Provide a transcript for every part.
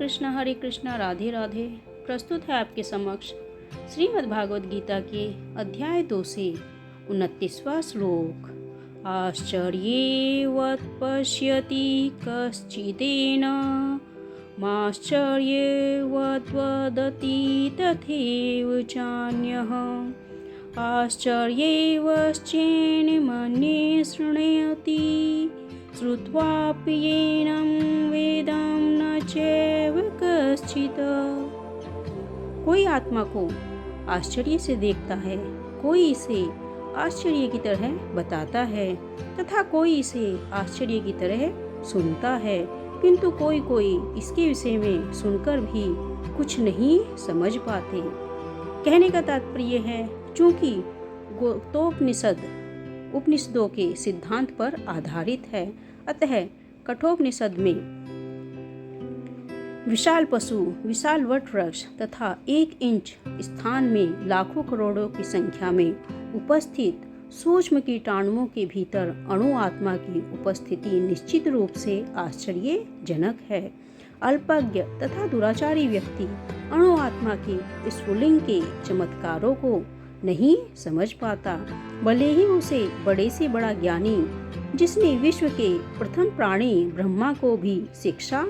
हरे कृष्णा, राधे राधे। प्रस्तुत है आपके समक्ष श्रीमद् भागवत गीता के अध्याय 2 से 29वां श्लोक। आश्चर्येवत् पश्यति कश्चिदेन माश्चर्येवत् वदति तथैव चान्यः आश्चर्येवश्चेन्मन्ये शृणोति श्रुत्वापि येनं वेदं न चैव कश्चित्। कोई आत्मा को आश्चर्य से देखता है, कोई इसे आश्चर्य की तरह बताता है तथा कोई इसे आश्चर्य की तरह सुनता है, किंतु कोई कोई इसके विषय में सुनकर भी कुछ नहीं समझ पाते। कहने का तात्पर्य है, चूंकि उपनिषदों के सिद्धांत पर आधारित है, अतः कठोपनिषद में विशाल पशु, विशाल वट वृक्ष तथा 1 इंच स्थान में लाखों करोड़ों की संख्या में उपस्थित सूक्ष्म कीटाणुओं के भीतर अणु आत्मा की उपस्थिति निश्चित रूप से आश्चर्यजनक है। अल्पज्ञ तथा दुराचारी व्यक्ति अणु आत्मा के स्फुलिंग के चमत्कारों को नहीं समझ पाता, भले ही उसे बड़े से बड़ा ज्ञानी जिसने विश्व के प्रथम प्राणी ब्रह्मा को भी शिक्षा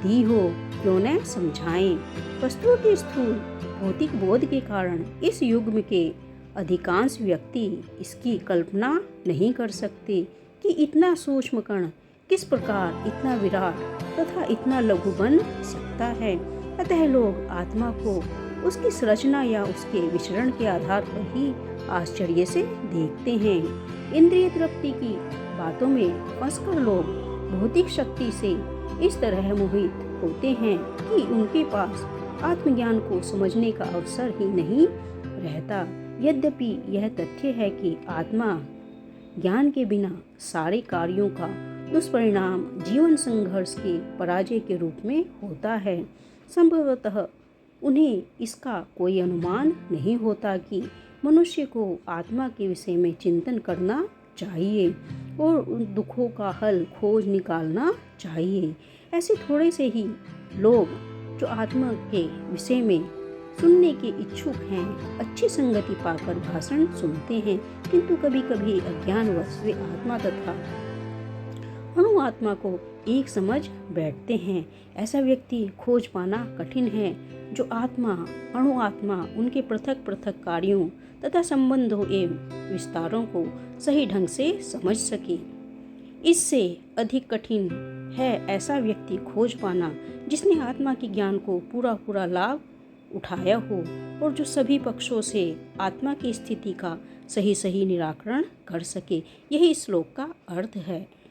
दी हो क्यों न समझाएं। वस्तुओं के स्थूल भौतिक बोध के कारण इस युग के अधिकांश व्यक्ति इसकी कल्पना नहीं कर सकते कि इतना सूक्ष्म कण किस प्रकार इतना विराट तथा इतना लघु बन सकता है। अतः लोग आत्मा को उसकी संरचना या उसके विचरण के आधार पर ही आश्चर्य से देखते हैं। इंद्रिय तृप्ति की बातों में फंसकर लोग भौतिक शक्ति से इस तरह मोहित होते हैं कि उनके पास आत्मज्ञान को समझने का अवसर ही नहीं रहता। यद्यपि यह तथ्य है कि आत्मा ज्ञान के बिना सारे कार्यों का दुष्परिणाम जीवन संघर्ष के पराजय के रूप में होता है। संभवतः उन्हें इसका कोई अनुमान नहीं होता कि मनुष्य को आत्मा के विषय में चिंतन करना चाहिए और उन दुखों का हल खोज निकालना चाहिए। ऐसे थोड़े से ही लोग जो आत्मा के विषय में सुनने के इच्छुक हैं, अच्छी संगति पाकर भाषण सुनते हैं, किंतु कभी कभी अज्ञानवश वे आत्मा तथा अणु आत्मा को एक समझ बैठते हैं। ऐसा व्यक्ति खोज पाना कठिन है जो आत्मा अणु आत्मा उनके पृथक पृथक कार्यों तथा संबंधों एवं विस्तारों को सही ढंग से समझ सके। इससे अधिक कठिन है ऐसा व्यक्ति खोज पाना जिसने आत्मा के ज्ञान को पूरा लाभ उठाया हो और जो सभी पक्षों से आत्मा की स्थिति का सही निराकरण कर सके। यही श्लोक का अर्थ है।